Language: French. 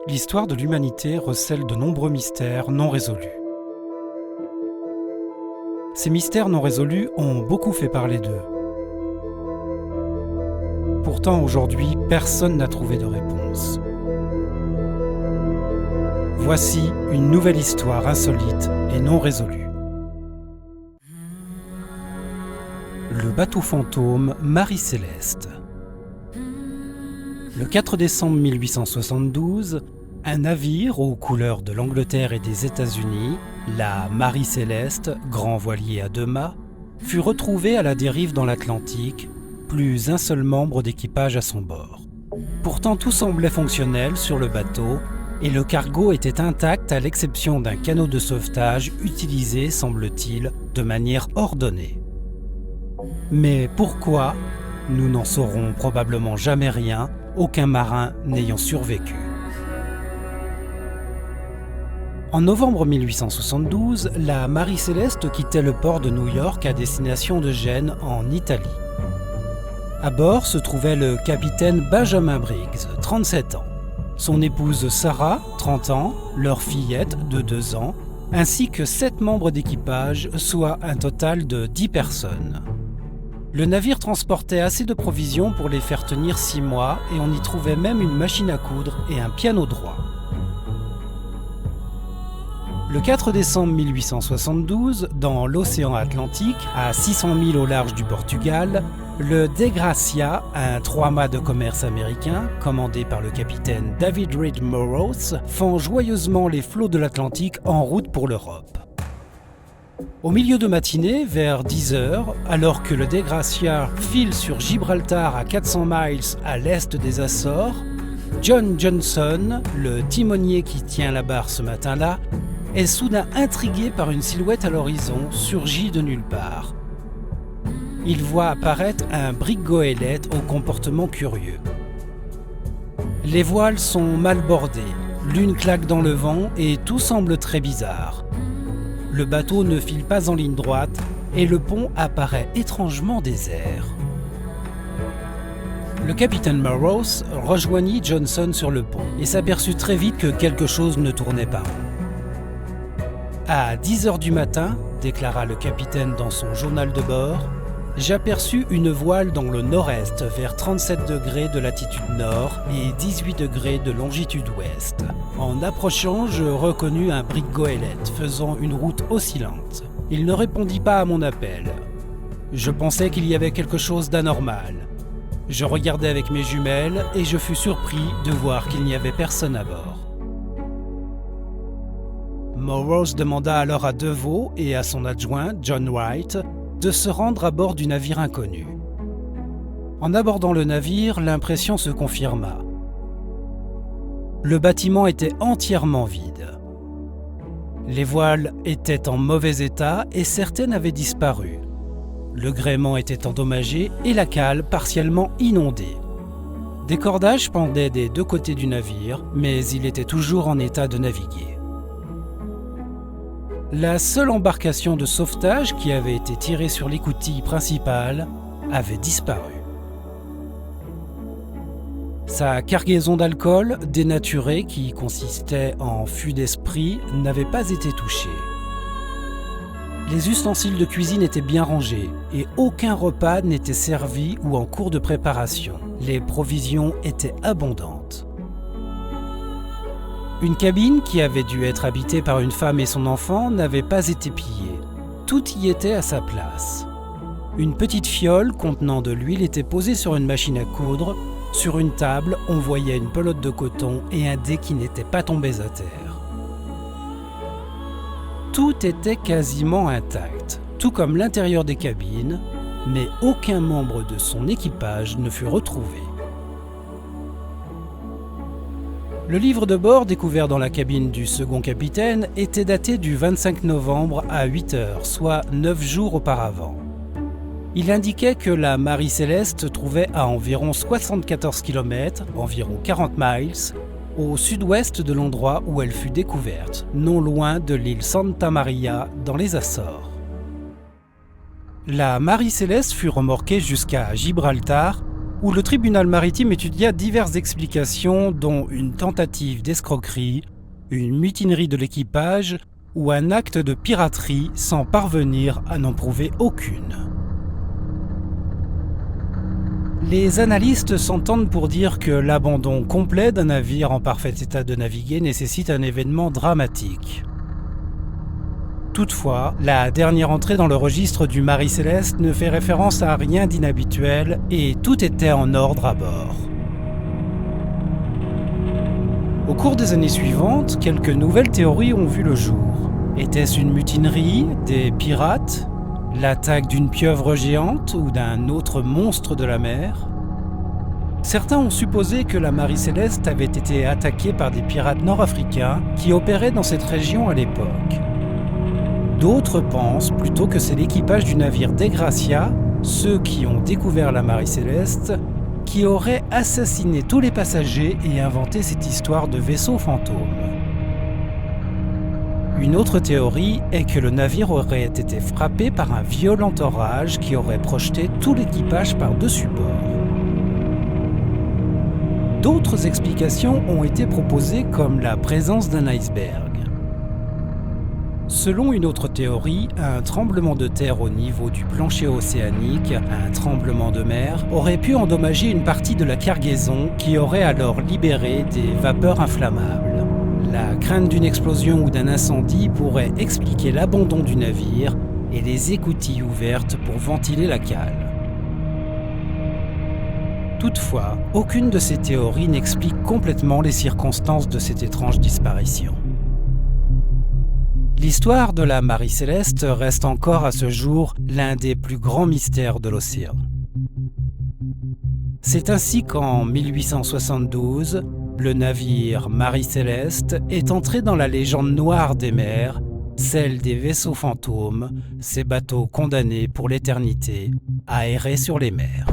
L'histoire de l'humanité recèle de nombreux mystères non résolus. Ces mystères non résolus ont beaucoup fait parler d'eux. Pourtant, aujourd'hui, personne n'a trouvé de réponse. Voici une nouvelle histoire insolite et non résolue. Le bateau fantôme Marie-Céleste. Le 4 décembre 1872, un navire aux couleurs de l'Angleterre et des États-Unis, la Marie-Céleste, grand voilier à 2 mâts, fut retrouvé à la dérive dans l'Atlantique, plus un seul membre d'équipage à son bord. Pourtant tout semblait fonctionnel sur le bateau et le cargo était intact à l'exception d'un canot de sauvetage utilisé, semble-t-il, de manière ordonnée. Mais pourquoi ? Nous n'en saurons probablement jamais rien, aucun marin n'ayant survécu. En novembre 1872, la Marie-Céleste quittait le port de New York à destination de Gênes, en Italie. À bord se trouvait le capitaine Benjamin Briggs, 37 ans, son épouse Sarah, 30 ans, leur fillette de 2 ans, ainsi que 7 membres d'équipage, soit un total de 10 personnes. Le navire transportait assez de provisions pour les faire tenir 6 mois et on y trouvait même une machine à coudre et un piano droit. Le 4 décembre 1872, dans l'océan Atlantique, à 600 milles au large du Portugal, le Dei Gracia, un 3-mâts de commerce américain, commandé par le capitaine David Reed Burroughs, fend joyeusement les flots de l'Atlantique en route pour l'Europe. Au milieu de matinée, vers 10 heures, alors que le Dei Gracia file sur Gibraltar à 400 miles à l'est des Açores, John Johnson, le timonier qui tient la barre ce matin-là, est soudain intrigué par une silhouette à l'horizon surgie de nulle part. Il voit apparaître un brick goélette au comportement curieux. Les voiles sont mal bordées, l'une claque dans le vent et tout semble très bizarre. Le bateau ne file pas en ligne droite et le pont apparaît étrangement désert. Le capitaine Burroughs rejoignit Johnson sur le pont et s'aperçut très vite que quelque chose ne tournait pas rond. À 10 heures du matin, déclara le capitaine dans son journal de bord, j'aperçus une voile dans le nord-est vers 37 degrés de latitude nord et 18 degrés de longitude ouest. En approchant, je reconnus un brick goélette faisant une route oscillante. Il ne répondit pas à mon appel. Je pensais qu'il y avait quelque chose d'anormal. Je regardai avec mes jumelles et je fus surpris de voir qu'il n'y avait personne à bord. Burroughs demanda alors à Deveau et à son adjoint, John Wright, de se rendre à bord du navire inconnu. En abordant le navire, l'impression se confirma. Le bâtiment était entièrement vide. Les voiles étaient en mauvais état et certaines avaient disparu. Le gréement était endommagé et la cale partiellement inondée. Des cordages pendaient des 2 côtés du navire, mais il était toujours en état de naviguer. La seule embarcation de sauvetage qui avait été tirée sur l'écoutille principale avait disparu. Sa cargaison d'alcool, dénaturée qui consistait en fût d'esprit, n'avait pas été touchée. Les ustensiles de cuisine étaient bien rangés et aucun repas n'était servi ou en cours de préparation. Les provisions étaient abondantes. Une cabine qui avait dû être habitée par une femme et son enfant n'avait pas été pillée. Tout y était à sa place. Une petite fiole contenant de l'huile était posée sur une machine à coudre. Sur une table, on voyait une pelote de coton et un dé qui n'étaient pas tombés à terre. Tout était quasiment intact, tout comme l'intérieur des cabines, mais aucun membre de son équipage ne fut retrouvé. Le livre de bord découvert dans la cabine du second capitaine était daté du 25 novembre à 8 heures, soit 9 jours auparavant. Il indiquait que la Marie-Céleste se trouvait à environ 74 km, environ 40 miles, au sud-ouest de l'endroit où elle fut découverte, non loin de l'île Santa Maria dans les Açores. La Marie Céleste fut remorquée jusqu'à Gibraltar, où le tribunal maritime étudia diverses explications, dont une tentative d'escroquerie, une mutinerie de l'équipage ou un acte de piraterie sans parvenir à n'en prouver aucune. Les analystes s'entendent pour dire que l'abandon complet d'un navire en parfait état de naviguer nécessite un événement dramatique. Toutefois, la dernière entrée dans le registre du Marie Céleste ne fait référence à rien d'inhabituel et tout était en ordre à bord. Au cours des années suivantes, quelques nouvelles théories ont vu le jour. Était-ce une mutinerie, des pirates, l'attaque d'une pieuvre géante ou d'un autre monstre de la mer? Certains ont supposé que la Marie Céleste avait été attaquée par des pirates nord-africains qui opéraient dans cette région à l'époque. D'autres pensent plutôt que c'est l'équipage du navire Dei Gracia, ceux qui ont découvert la Marie Céleste, qui aurait assassiné tous les passagers et inventé cette histoire de vaisseau fantôme. Une autre théorie est que le navire aurait été frappé par un violent orage qui aurait projeté tout l'équipage par-dessus bord. D'autres explications ont été proposées comme la présence d'un iceberg. Selon une autre théorie, un tremblement de terre au niveau du plancher océanique, un tremblement de mer, aurait pu endommager une partie de la cargaison qui aurait alors libéré des vapeurs inflammables. La crainte d'une explosion ou d'un incendie pourrait expliquer l'abandon du navire et les écoutilles ouvertes pour ventiler la cale. Toutefois, aucune de ces théories n'explique complètement les circonstances de cette étrange disparition. L'histoire de la Marie Céleste reste encore à ce jour l'un des plus grands mystères de l'océan. C'est ainsi qu'en 1872, le navire Marie Céleste est entré dans la légende noire des mers, celle des vaisseaux fantômes, ces bateaux condamnés pour l'éternité à errer sur les mers.